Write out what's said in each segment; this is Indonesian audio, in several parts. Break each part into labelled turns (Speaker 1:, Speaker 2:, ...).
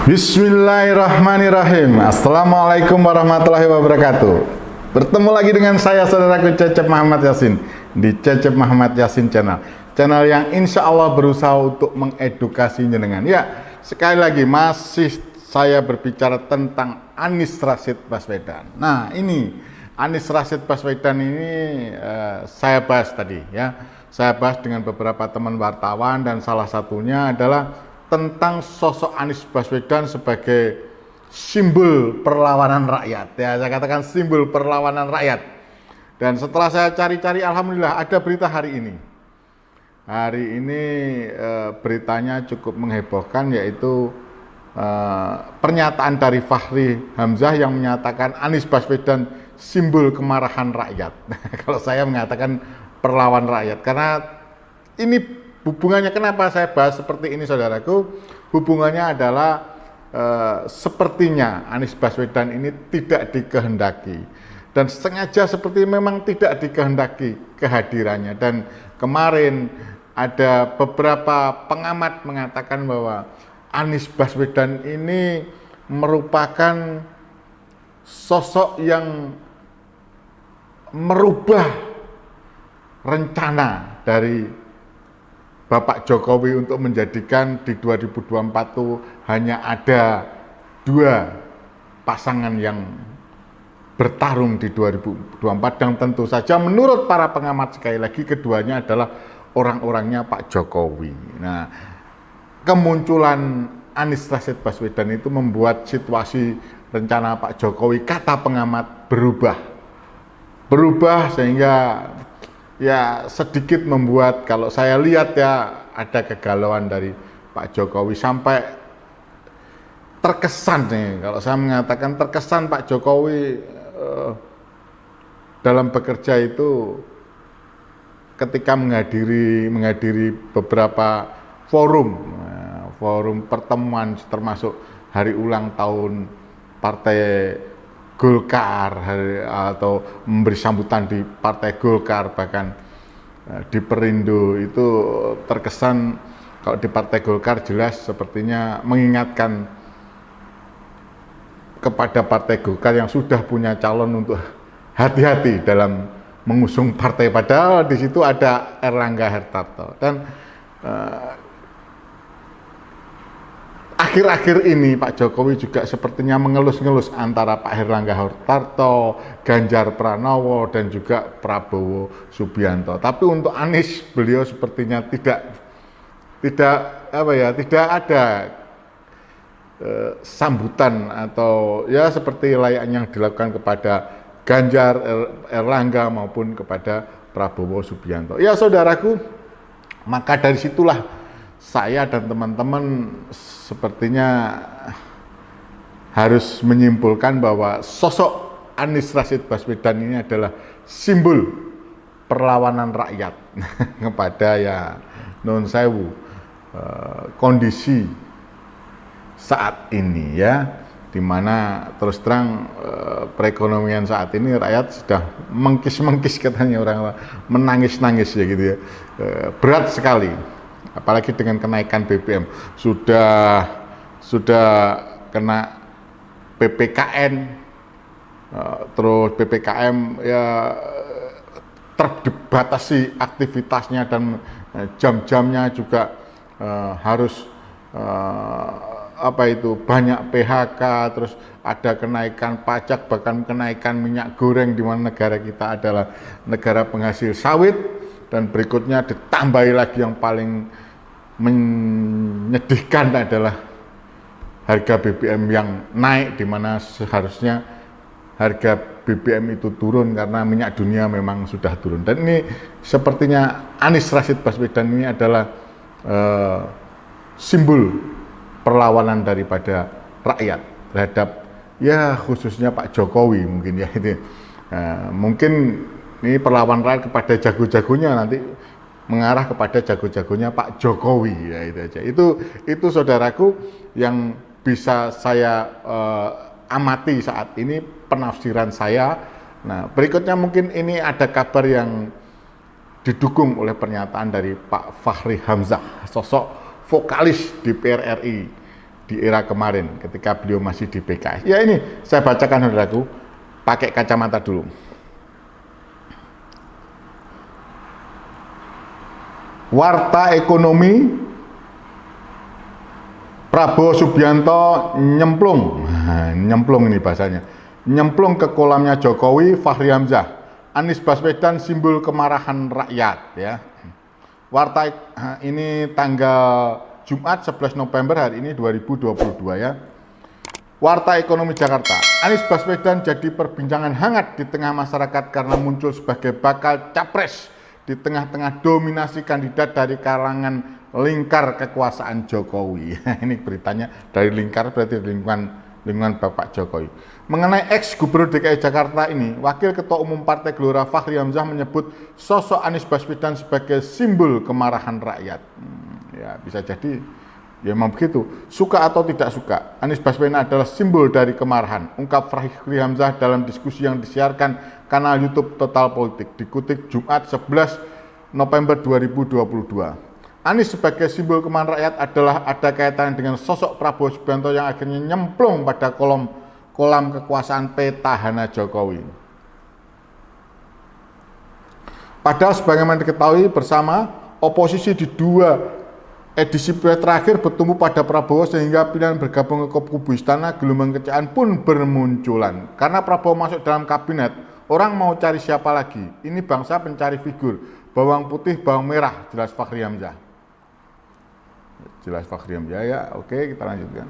Speaker 1: Bismillahirrahmanirrahim. Assalamualaikum warahmatullahi wabarakatuh. Bertemu lagi dengan saya, saudaraku Cecep Muhammad Yasin, di Cecep Muhammad Yasin Channel. Channel yang insya Allah berusaha untuk mengedukasi jenengan. Ya, sekali lagi masih saya berbicara tentang Anies Rashid Baswedan. Nah, ini Anies Rashid Baswedan ini saya bahas tadi ya. Saya bahas dengan beberapa teman wartawan dan salah satunya adalah tentang sosok Anies Baswedan sebagai simbol perlawanan rakyat. Ya, saya katakan simbol perlawanan rakyat. Dan setelah saya cari-cari, alhamdulillah ada berita hari ini. Hari ini beritanya cukup menghebohkan, yaitu pernyataan dari Fachri Hamzah yang menyatakan Anies Baswedan simbol kemarahan rakyat. Kalau saya mengatakan perlawan rakyat, karena ini hubungannya, kenapa saya bahas seperti ini, saudaraku? Hubungannya adalah sepertinya Anies Baswedan ini tidak dikehendaki dan sengaja seperti memang tidak dikehendaki kehadirannya. Dan kemarin ada beberapa pengamat mengatakan bahwa Anies Baswedan ini merupakan sosok yang merubah rencana dari Bapak Jokowi untuk menjadikan di 2024 itu hanya ada dua pasangan yang bertarung di 2024, dan tentu saja menurut para pengamat sekali lagi keduanya adalah orang-orangnya Pak Jokowi. Nah, kemunculan Anies Rashid Baswedan itu membuat situasi rencana Pak Jokowi, kata pengamat, berubah sehingga ya sedikit membuat, kalau saya lihat ya, ada kegalauan dari Pak Jokowi sampai terkesan nih, kalau saya mengatakan terkesan Pak Jokowi dalam bekerja itu ketika menghadiri beberapa forum pertemuan, termasuk hari ulang tahun Partai Golkar atau memberi sambutan di Partai Golkar, bahkan di Perindo, itu terkesan kalau di Partai Golkar jelas sepertinya mengingatkan kepada Partai Golkar yang sudah punya calon untuk hati-hati dalam mengusung partai, padahal di situ ada Erlangga Hartarto. Dan akhir-akhir ini Pak Jokowi juga sepertinya mengelus-ngelus antara Pak Erlangga Hartarto, Ganjar Pranowo, dan juga Prabowo Subianto. Tapi untuk Anies, beliau sepertinya tidak ada sambutan atau ya seperti layaknya yang dilakukan kepada Ganjar, Erlangga maupun kepada Prabowo Subianto. Ya, saudaraku, maka dari situlah saya dan teman-teman sepertinya harus menyimpulkan bahwa sosok Anies Rashid Baswedan ini adalah simbol perlawanan rakyat kepada ya non sewu kondisi saat ini ya, dimana terus terang perekonomian saat ini rakyat sudah mengkis-mengkis, katanya orang menangis-nangis ya gitu ya, berat sekali. Apalagi dengan kenaikan BBM, sudah kena PPKN, terus PPKM ya terbatasi aktivitasnya dan jam-jamnya juga harus banyak PHK, terus ada kenaikan pajak, bahkan kenaikan minyak goreng, di mana negara kita adalah negara penghasil sawit, dan berikutnya ditambahi lagi yang paling menyedihkan adalah harga BBM yang naik, di mana seharusnya harga BBM itu turun karena minyak dunia memang sudah turun. Dan ini sepertinya Anies Rashid Baswedan ini adalah simbol perlawanan daripada rakyat terhadap ya khususnya Pak Jokowi mungkin ya itu. Mungkin ini perlawanan rakyat kepada jago-jagonya, nanti mengarah kepada jago-jagonya Pak Jokowi ya, itu aja. Itu saudaraku yang bisa saya amati saat ini, penafsiran saya. Nah, berikutnya mungkin ini ada kabar yang didukung oleh pernyataan dari Pak Fachri Hamzah, sosok vokalis DPR RI, di era kemarin ketika beliau masih di PKS. Ya ini saya bacakan saudaraku, pakai kacamata dulu. Warta ekonomi Prabowo Subianto nyemplung, nyemplung ini bahasanya, nyemplung ke kolamnya Jokowi, Fachri Hamzah, Anies Baswedan simbol kemarahan rakyat ya. Warta ini tanggal Jumat 11 November hari ini 2022 ya. Warta Ekonomi Jakarta, Anies Baswedan jadi perbincangan hangat di tengah masyarakat karena muncul sebagai bakal capres di tengah-tengah dominasi kandidat dari kalangan lingkar kekuasaan Jokowi. Ini beritanya dari lingkar, berarti lingkungan Bapak Jokowi. Mengenai ex Gubernur DKI Jakarta ini, Wakil Ketua Umum Partai Gelora Fachri Hamzah menyebut sosok Anies Baswedan sebagai simbol kemarahan rakyat. Ya bisa jadi, ya memang begitu. Suka atau tidak suka, Anies Baswedan adalah simbol dari kemarahan, ungkap Fachri Hamzah dalam diskusi yang disiarkan kanal YouTube Total Politik, dikutip Jumat 11 November 2022. Anies sebagai simbol kemarahan rakyat adalah ada kaitannya dengan sosok Prabowo Subianto yang akhirnya nyemplung pada kolam kekuasaan petahana Jokowi. Padahal sebagaimana diketahui bersama, oposisi di dua edisi pilpres terakhir bertumbuh pada Prabowo sehingga pilihan bergabung ke kubu istana gelombang kekecewaan pun bermunculan. Karena Prabowo masuk dalam kabinet, orang mau cari siapa lagi? Ini bangsa pencari figur, bawang putih, bawang merah, jelas Fachri Hamzah. Jelas Fachri Hamzah ya, oke kita lanjutkan.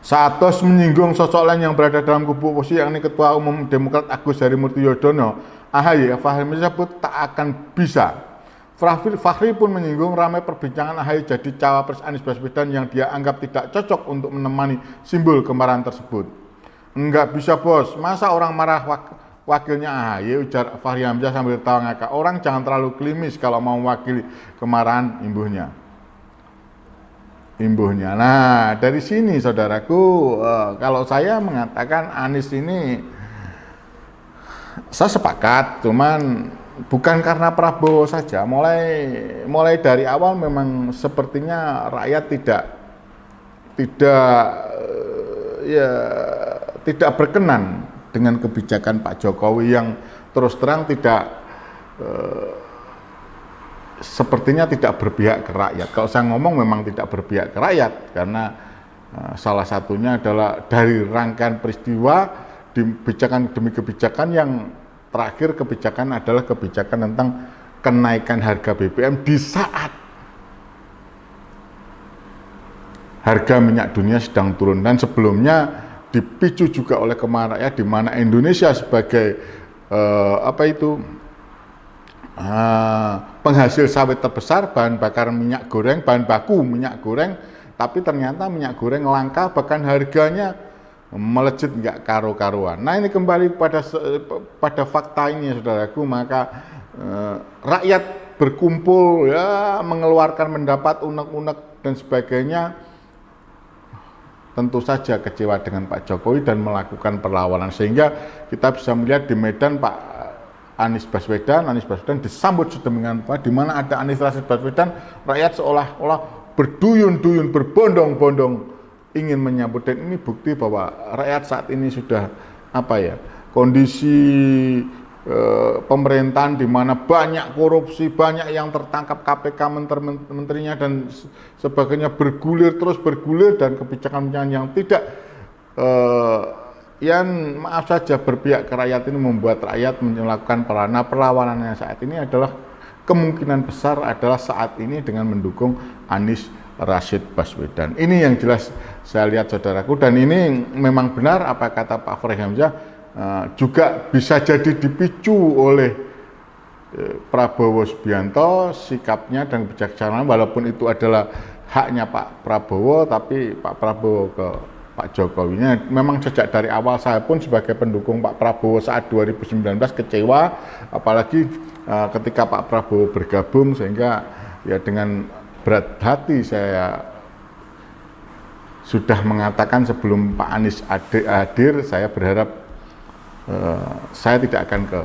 Speaker 1: Saat menyinggung sosok lain yang berada dalam kubu oposisi yakni Ketua Umum Demokrat Agus Harimurti Yudhoyono, AHY, Fachri menyebut tak akan bisa. Fachri pun menyinggung ramai perbincangan AHY jadi cawapres Anies Baswedan yang dia anggap tidak cocok untuk menemani simbol kemarahan tersebut. Enggak bisa bos, masa orang marah wakilnya AHY, ujar Fachri Hamzah sambil tawa ngakak. Orang jangan terlalu klimis kalau mau mewakili kemarahan imbuhnya. Nah dari sini saudaraku, kalau saya mengatakan Anies ini, saya sepakat, cuman bukan karena Prabowo saja. Mulai dari awal memang sepertinya rakyat tidak berkenan dengan kebijakan Pak Jokowi yang terus terang sepertinya tidak berpihak ke rakyat. Kalau saya ngomong memang tidak berpihak ke rakyat karena salah satunya adalah dari rangkaian peristiwa kebijakan demi kebijakan yang terakhir kebijakan adalah kebijakan tentang kenaikan harga BBM di saat harga minyak dunia sedang turun, dan sebelumnya dipicu juga oleh kemarahan rakyat di mana Indonesia sebagai penghasil sawit terbesar, bahan baku minyak goreng, tapi ternyata minyak goreng langka, bahkan harganya melejit nggak karu-karuan. Nah ini kembali pada fakta ini saudaraku, maka rakyat berkumpul ya mengeluarkan pendapat unek-unek dan sebagainya, tentu saja kecewa dengan Pak Jokowi dan melakukan perlawanan, sehingga kita bisa melihat di Medan Anies Baswedan disambut sedemikian rupa, di mana ada Anies Baswedan, rakyat seolah-olah berduyun-duyun, berbondong-bondong ingin menyambut, dan ini bukti bahwa rakyat saat ini sudah kondisi pemerintahan di mana banyak korupsi, banyak yang tertangkap KPK, menterinya dan sebagainya bergulir dan kebijakan-kebijakan yang tidak yang maaf saja berpihak ke rakyat ini membuat rakyat melakukan perlawanannya saat ini adalah kemungkinan besar adalah saat ini dengan mendukung Anies Rashid Baswedan. Ini yang jelas saya lihat saudaraku, dan ini memang benar apa kata Pak Fachri Hamzah, juga bisa jadi dipicu oleh Prabowo Subianto sikapnya dan kebijaksanaan, walaupun itu adalah haknya Pak Prabowo, tapi Pak Prabowo ke Pak Jokowinya memang sejak dari awal saya pun sebagai pendukung Pak Prabowo saat 2019 kecewa, apalagi ketika Pak Prabowo bergabung, sehingga ya dengan berat hati saya sudah mengatakan sebelum Pak Anies hadir, saya berharap saya tidak akan ke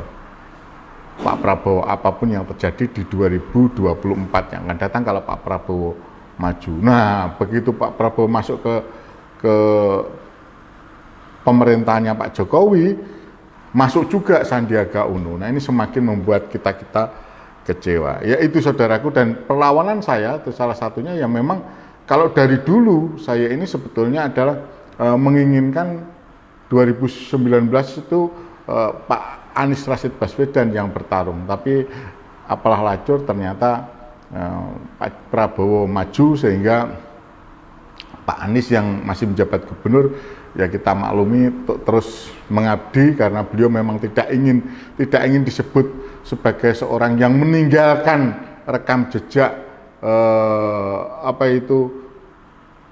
Speaker 1: Pak Prabowo apapun yang terjadi di 2024 yang akan datang kalau Pak Prabowo maju. Nah, begitu Pak Prabowo masuk ke pemerintahnya Pak Jokowi, masuk juga Sandiaga Uno. Nah, ini semakin membuat kita kecewa. Ya itu saudaraku, dan perlawanan saya itu salah satunya yang memang kalau dari dulu saya ini sebetulnya adalah menginginkan 2019 itu Pak Anies Rashid Baswedan yang bertarung, tapi apalah lacur ternyata Pak Prabowo maju sehingga Pak Anies yang masih menjabat gubernur ya kita maklumi terus mengabdi karena beliau memang tidak ingin disebut sebagai seorang yang meninggalkan rekam jejak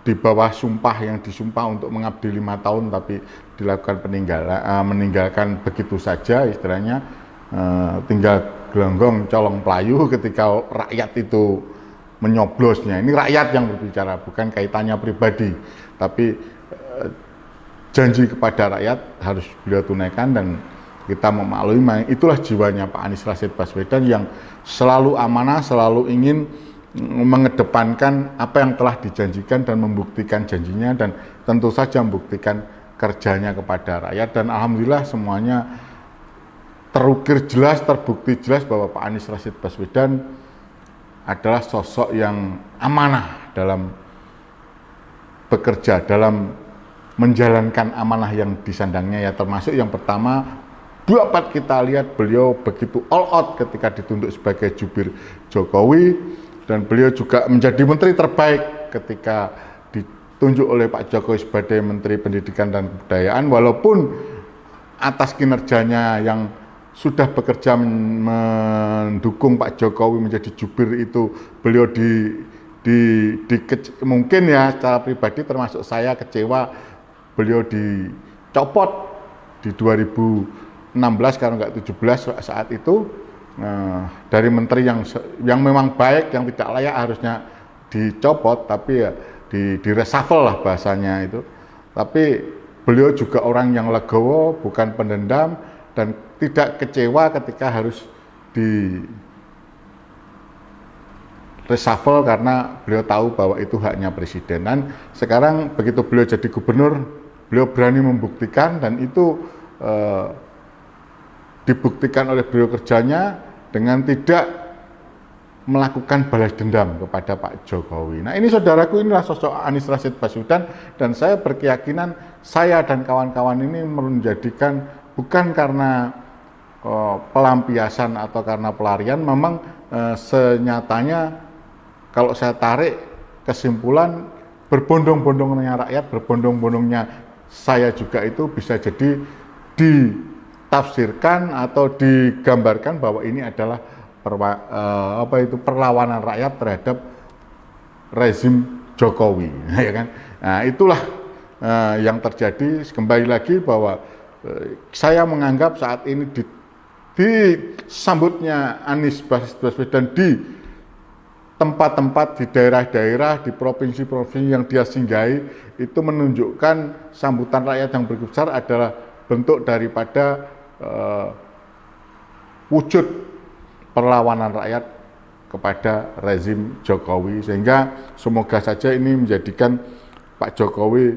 Speaker 1: di bawah sumpah yang disumpah untuk mengabdi 5 tahun tapi dilakukan meninggalkan begitu saja, istilahnya tinggal gelonggong colong pelayu ketika rakyat itu menyoblosnya. Ini rakyat yang berbicara, bukan kaitannya pribadi, tapi janji kepada rakyat harus beliau tunaikan, dan kita memaklumi itulah jiwanya Pak Anies Rashid Baswedan yang selalu amanah, selalu ingin mengedepankan apa yang telah dijanjikan dan membuktikan janjinya, dan tentu saja membuktikan kerjanya kepada rakyat. Dan alhamdulillah semuanya terukir jelas, terbukti jelas bahwa Pak Anies Rashid Baswedan adalah sosok yang amanah dalam bekerja, dalam menjalankan amanah yang disandangnya, ya termasuk yang pertama dapat kita lihat beliau begitu all out ketika ditunjuk sebagai jubir Jokowi, dan beliau juga menjadi menteri terbaik ketika ditunjuk oleh Pak Jokowi sebagai Menteri Pendidikan dan Kebudayaan, walaupun atas kinerjanya yang sudah bekerja mendukung Pak Jokowi menjadi jubir itu beliau mungkin ya secara pribadi termasuk saya kecewa beliau dicopot di 2016 kalau nggak 17 saat itu dari menteri yang memang baik, yang tidak layak harusnya dicopot, tapi ya di reshuffle lah bahasanya itu. Tapi beliau juga orang yang legowo, bukan pendendam, dan tidak kecewa ketika harus di reshuffle karena beliau tahu bahwa itu haknya presiden. Dan sekarang begitu beliau jadi gubernur, beliau berani membuktikan, dan itu dibuktikan oleh beliau kerjanya dengan tidak melakukan balas dendam kepada Pak Jokowi. Nah ini saudaraku, inilah sosok Anies Rashid Baswedan, dan saya berkeyakinan saya dan kawan-kawan ini menjadikan bukan karena pelampiasan atau karena pelarian, memang senyatanya kalau saya tarik kesimpulan berbondong-bondongnya rakyat, berbondong-bondongnya saya juga itu bisa jadi ditafsirkan atau digambarkan bahwa ini adalah perlawanan rakyat terhadap rezim Jokowi, ya kan? Nah, itulah yang terjadi. Kembali lagi bahwa saya menganggap saat ini disambutnya Anies Baswedan di tempat-tempat, di daerah-daerah, di provinsi-provinsi yang dia singgahi, itu menunjukkan sambutan rakyat yang begitu besar adalah bentuk daripada wujud perlawanan rakyat kepada rezim Jokowi, sehingga semoga saja ini menjadikan Pak Jokowi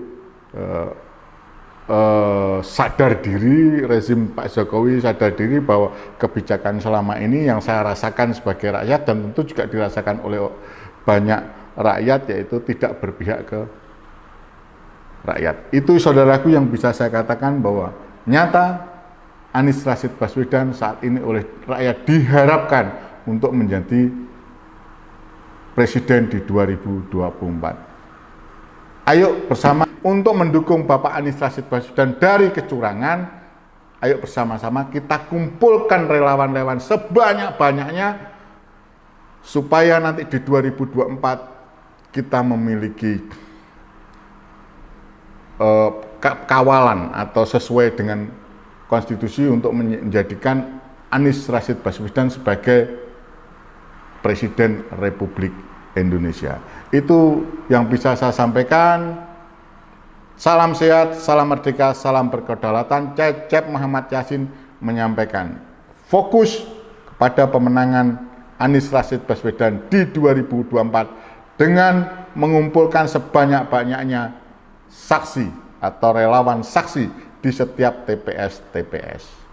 Speaker 1: sadar diri, rezim Pak Jokowi sadar diri bahwa kebijakan selama ini yang saya rasakan sebagai rakyat dan tentu juga dirasakan oleh banyak rakyat, yaitu tidak berpihak ke rakyat. Itu saudaraku yang bisa saya katakan bahwa nyata Anies Rashid Baswedan saat ini oleh rakyat diharapkan untuk menjadi presiden di 2024. Ayo bersama untuk mendukung Bapak Anies Rashid Baswedan dari kecurangan. Ayo bersama-sama kita kumpulkan relawan-relawan sebanyak-banyaknya supaya nanti di 2024 kita memiliki kawalan atau sesuai dengan konstitusi untuk menjadikan Anies Rashid Baswedan sebagai Presiden Republik Indonesia. Itu yang bisa saya sampaikan. Salam sehat, salam merdeka, salam berkedaulatan. Cecep Muhammad Yasin menyampaikan. Fokus kepada pemenangan Anies Rashid Baswedan di 2024 dengan mengumpulkan sebanyak-banyaknya saksi atau relawan saksi di setiap TPS-TPS.